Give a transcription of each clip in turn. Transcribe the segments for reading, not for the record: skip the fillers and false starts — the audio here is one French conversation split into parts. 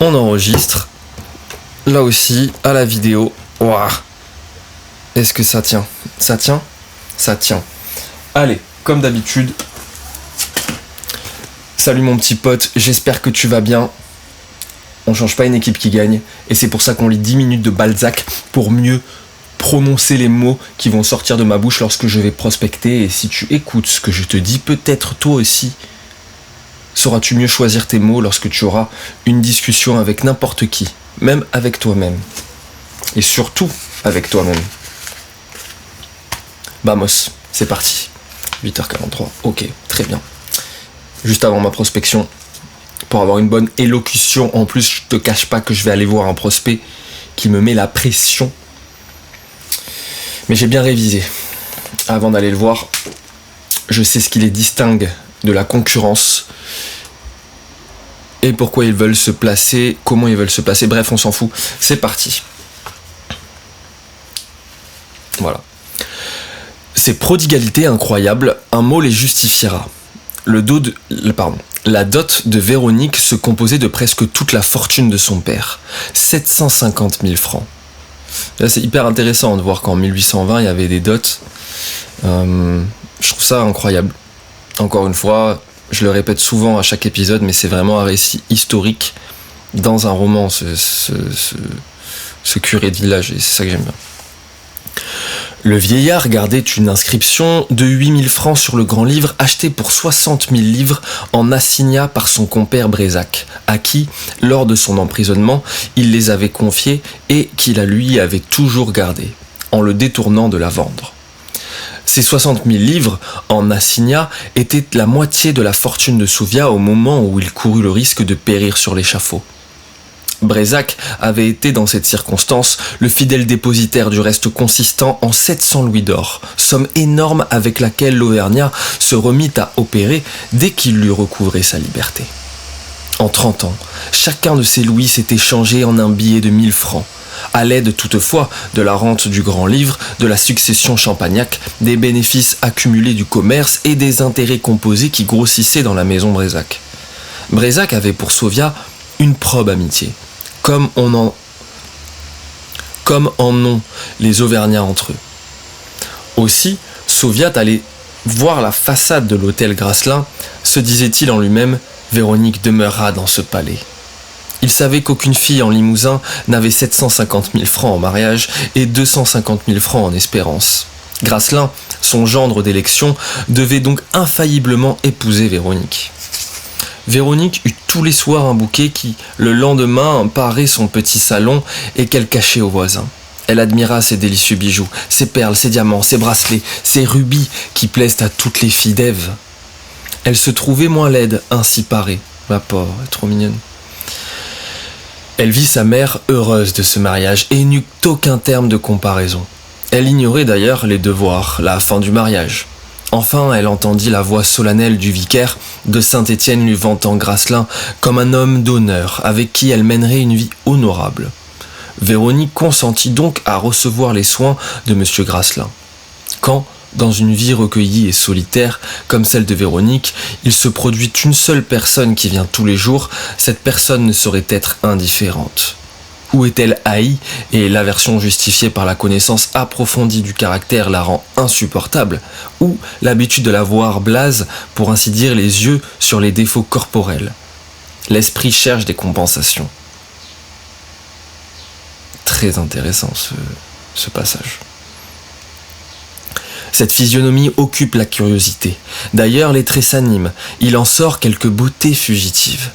On enregistre. Là aussi, à la vidéo. Ouah. Est-ce que ça tient ? Ça tient ? Ça tient. Allez, comme d'habitude. Salut mon petit pote, j'espère que tu vas bien. On change pas une équipe qui gagne. Et c'est pour ça qu'on lit 10 minutes de Balzac pour mieux prononcer les mots qui vont sortir de ma bouche lorsque je vais prospecter. Et si tu écoutes ce que je te dis, peut-être toi aussi sauras-tu mieux choisir tes mots lorsque tu auras une discussion avec n'importe qui, même avec toi-même. Et surtout avec toi-même. Vamos, c'est parti. 8h43, ok, très bien. Juste avant ma prospection, pour avoir une bonne élocution, en plus je te cache pas que je vais aller voir un prospect qui me met la pression. Mais j'ai bien révisé. Avant d'aller le voir, je sais ce qui les distingue de la concurrence et pourquoi ils veulent se placer, comment ils veulent se placer, bref on s'en fout, c'est parti. Voilà. Ces prodigalités incroyables, un mot les justifiera. La dot de Véronique se composait de presque toute la fortune de son père, 750 000 francs. Là, c'est hyper intéressant de voir qu'en 1820 il y avait des dots. Je trouve ça incroyable. Encore une fois, je le répète souvent à chaque épisode, mais c'est vraiment un récit historique dans un roman, ce curé de village, et c'est ça que j'aime bien. Le vieillard gardait une inscription de 8 000 francs sur le grand livre acheté pour 60 000 livres en assignat par son compère Brézac, à qui, lors de son emprisonnement, il les avait confiés et qu'il lui avait toujours gardés, en le détournant de la vendre. Ces 60 000 livres en assignat étaient la moitié de la fortune de Souvia au moment où il courut le risque de périr sur l'échafaud. Brézac avait été dans cette circonstance le fidèle dépositaire du reste consistant en 700 louis d'or, somme énorme avec laquelle l'Auvergnat se remit à opérer dès qu'il eut recouvré sa liberté. En 30 ans, chacun de ces louis s'était changé en un billet de 1000 francs, à l'aide toutefois de la rente du grand livre, de la succession Champagnac, des bénéfices accumulés du commerce et des intérêts composés qui grossissaient dans la maison Brézac. Brézac avait pour Souvia une probe amitié, comme en ont les Auvergnats entre eux. Aussi, Souvia allait voir la façade de l'hôtel Grasselin, se disait-il en lui-même, Véronique demeurera dans ce palais. Il savait qu'aucune fille en Limousin n'avait 750 000 francs en mariage et 250 000 francs en espérance. Grasselin, son gendre d'élection, devait donc infailliblement épouser Véronique. Véronique eut tous les soirs un bouquet qui, le lendemain, parait son petit salon et qu'elle cachait aux voisins. Elle admira ses délicieux bijoux, ses perles, ses diamants, ses bracelets, ses rubis qui plaisent à toutes les filles d'Ève. Elle se trouvait moins laide, ainsi parée. Ma pauvre, elle est trop mignonne. Elle vit sa mère heureuse de ce mariage et n'eut aucun terme de comparaison. Elle ignorait d'ailleurs les devoirs, la fin du mariage. Enfin, elle entendit la voix solennelle du vicaire de Saint-Étienne lui vantant Grasselin comme un homme d'honneur avec qui elle mènerait une vie honorable. Véronique consentit donc à recevoir les soins de M. Grasselin. Quand, dans une vie recueillie et solitaire, comme celle de Véronique, il se produit une seule personne qui vient tous les jours, cette personne ne saurait être indifférente. Ou est-elle haïe et l'aversion justifiée par la connaissance approfondie du caractère la rend insupportable, ou l'habitude de la voir blase, pour ainsi dire les yeux sur les défauts corporels. L'esprit cherche des compensations. Très intéressant ce passage. Cette physionomie occupe la curiosité. D'ailleurs, les traits s'animent. Il en sort quelques beautés fugitives.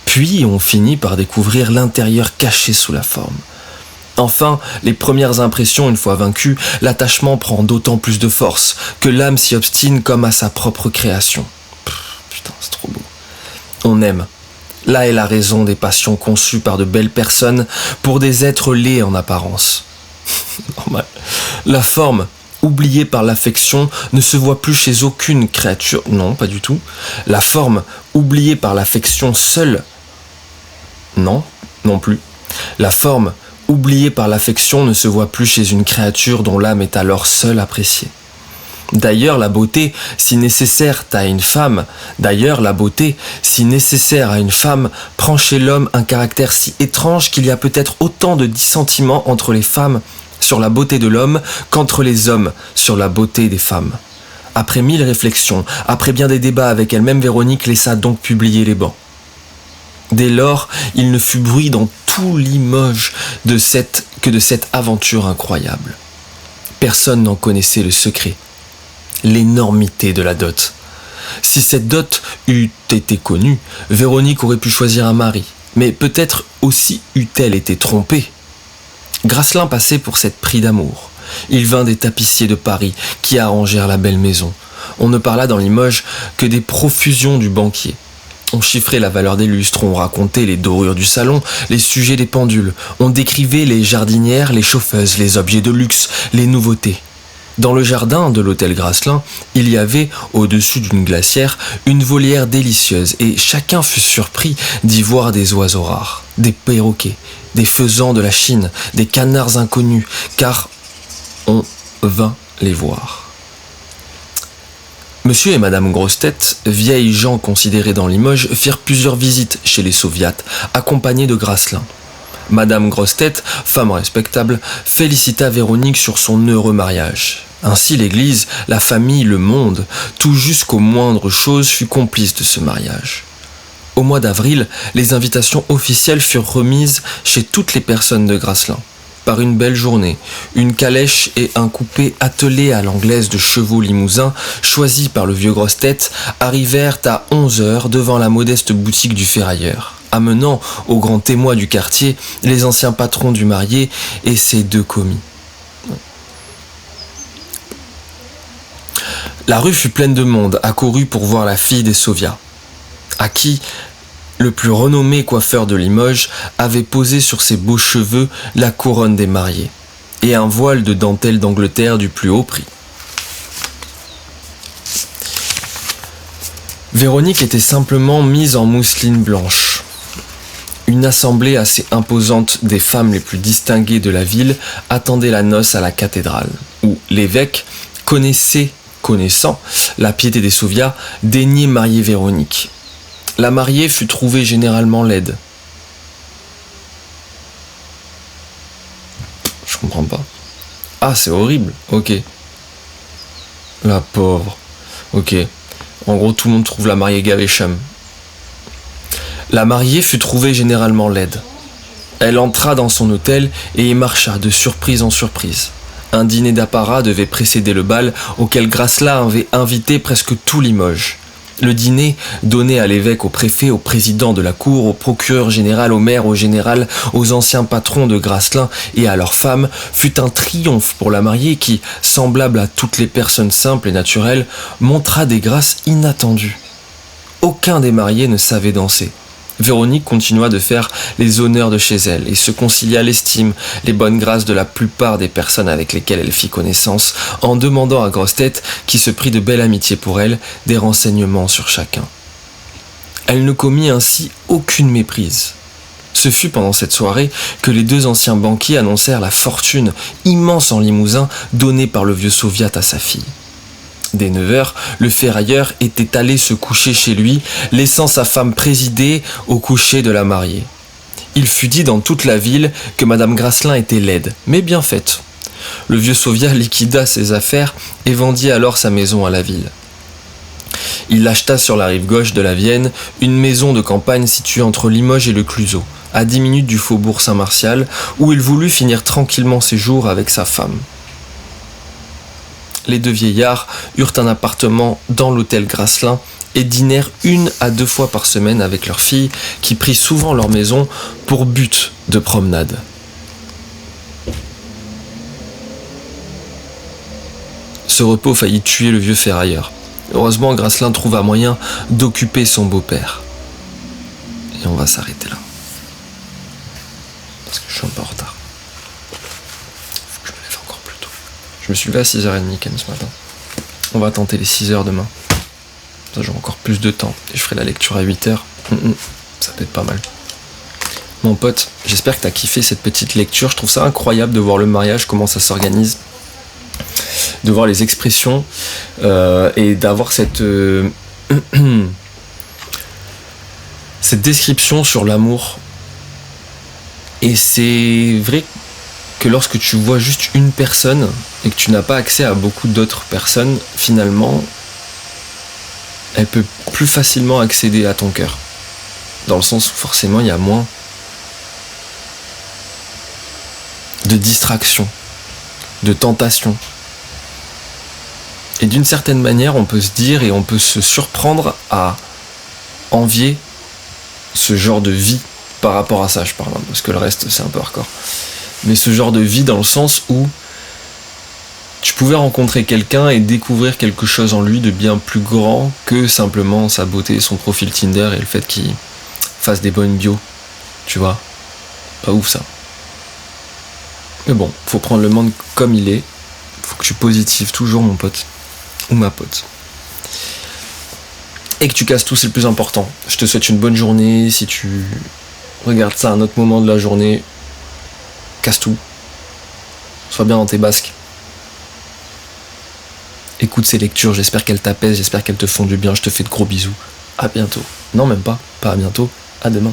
Puis on finit par découvrir l'intérieur caché sous la forme. Enfin, les premières impressions une fois vaincues, l'attachement prend d'autant plus de force que l'âme s'y obstine comme à sa propre création. Putain, c'est trop beau. On aime. Là est la raison des passions conçues par de belles personnes pour des êtres laids en apparence. Normal. La forme, oubliée par l'affection, ne se voit plus chez aucune créature. Non, pas du tout. La forme, oubliée par l'affection seule. Non, non plus. La forme, oubliée par l'affection, ne se voit plus chez une créature dont l'âme est alors seule appréciée. D'ailleurs, la beauté, si nécessaire à une femme, prend chez l'homme un caractère si étrange qu'il y a peut-être autant de dissentiments entre les femmes sur la beauté de l'homme qu'entre les hommes sur la beauté des femmes. Après 1000 réflexions, après bien des débats avec elle-même, Véronique laissa donc publier les bans. Dès lors, il ne fut bruit dans tout Limoges que de cette aventure incroyable. Personne n'en connaissait le secret. L'énormité de la dot. Si cette dot eût été connue, Véronique aurait pu choisir un mari, mais peut-être aussi eût-elle été trompée. Grasselin passait pour cette pris d'amour. Il vint des tapissiers de Paris qui arrangèrent la belle maison. On ne parla dans Limoges que des profusions du banquier. On chiffrait la valeur des lustres, on racontait les dorures du salon, les sujets des pendules, on décrivait les jardinières, les chauffeuses, les objets de luxe, les nouveautés. Dans le jardin de l'hôtel Grasselin, il y avait, au-dessus d'une glacière, une volière délicieuse et chacun fut surpris d'y voir des oiseaux rares, des perroquets, des faisans de la Chine, des canards inconnus, car on vint les voir. Monsieur et Madame Grossetête, vieilles gens considérés dans Limoges, firent plusieurs visites chez les Soviates, accompagnés de Grasselin. Madame Grossetête, femme respectable, félicita Véronique sur son heureux mariage. Ainsi l'église, la famille, le monde, tout jusqu'aux moindres choses fut complice de ce mariage. Au mois d'avril, les invitations officielles furent remises chez toutes les personnes de Grasselin. Par une belle journée, une calèche et un coupé attelé à l'anglaise de chevaux limousins, choisis par le vieux Grossetête, arrivèrent à 11h devant la modeste boutique du ferrailleur, amenant au grand témoin du quartier les anciens patrons du marié et ses 2 commis. La rue fut pleine de monde, accourue pour voir la fille des Soviats, à qui le plus renommé coiffeur de Limoges avait posé sur ses beaux cheveux la couronne des mariés et un voile de dentelle d'Angleterre du plus haut prix. Véronique était simplement mise en mousseline blanche. Une assemblée assez imposante des femmes les plus distinguées de la ville attendait la noce à la cathédrale, où l'évêque, connaissant la piété des Soviats, daignait marier Véronique. La mariée fut trouvée généralement laide. Je comprends pas. Ah, c'est horrible. Ok. La pauvre. Ok. En gros, tout le monde trouve la mariée gavecham. La mariée fut trouvée généralement laide. Elle entra dans son hôtel et y marcha de surprise en surprise. Un dîner d'apparat devait précéder le bal auquel Grasselin avait invité presque tout Limoges. Le dîner, donné à l'évêque, au préfet, au président de la cour, au procureur général, au maire, au général, aux anciens patrons de Grasselin et à leurs femmes, fut un triomphe pour la mariée qui, semblable à toutes les personnes simples et naturelles, montra des grâces inattendues. Aucun des mariés ne savait danser. Véronique continua de faire les honneurs de chez elle et se concilia l'estime, les bonnes grâces de la plupart des personnes avec lesquelles elle fit connaissance, en demandant à Grossetête, qui se prit de belle amitié pour elle, des renseignements sur chacun. Elle ne commit ainsi aucune méprise. Ce fut pendant cette soirée que les 2 anciens banquiers annoncèrent la fortune immense en Limousin donnée par le vieux Soviat à sa fille. Dès 9h, le ferrailleur était allé se coucher chez lui, laissant sa femme présider au coucher de la mariée. Il fut dit dans toute la ville que Madame Grasselin était laide, mais bien faite. Le vieux Soviat liquida ses affaires et vendit alors sa maison à la ville. Il acheta sur la rive gauche de la Vienne une maison de campagne située entre Limoges et le Clusot, à 10 minutes du faubourg Saint-Martial, où il voulut finir tranquillement ses jours avec sa femme. Les 2 vieillards eurent un appartement dans l'hôtel Grasselin et dînèrent 1 à 2 fois par semaine avec leur fille, qui prit souvent leur maison pour but de promenade. Ce repos faillit tuer le vieux ferrailleur. Heureusement, Grasselin trouva moyen d'occuper son beau-père. Et on va s'arrêter là. Parce que je suis un peu en retard. Faut que je me lève encore plus tôt. Je me suis levé à 6h30 quand même ce matin. On va tenter les 6h demain. Ça, j'aurai encore plus de temps. Et je ferai la lecture à 8h. Ça peut être pas mal. Mon pote, j'espère que t'as kiffé cette petite lecture. Je trouve ça incroyable de voir le mariage, comment ça s'organise. de voir les expressions et d'avoir cette cette description sur l'amour. Et c'est vrai que lorsque tu vois juste une personne et que tu n'as pas accès à beaucoup d'autres personnes, finalement, elle peut plus facilement accéder à ton cœur. Dans le sens où forcément il y a moins de distraction, de tentation. Et d'une certaine manière, on peut se dire et on peut se surprendre à envier ce genre de vie par rapport à ça, je parle, parce que le reste c'est un peu hardcore. Mais ce genre de vie dans le sens où tu pouvais rencontrer quelqu'un et découvrir quelque chose en lui de bien plus grand que simplement sa beauté, son profil Tinder et le fait qu'il fasse des bonnes bios, tu vois. Pas ouf ça. Mais bon, faut prendre le monde comme il est. Faut que tu positives toujours, mon pote ou ma pote. Et que tu casses tout, c'est le plus important. Je te souhaite une bonne journée. Si tu regardes ça à un autre moment de la journée, casse tout. Sois bien dans tes basques. Écoute ces lectures, j'espère qu'elles t'apaisent, j'espère qu'elles te font du bien. Je te fais de gros bisous. À bientôt. Non, même pas. Pas à bientôt. À demain.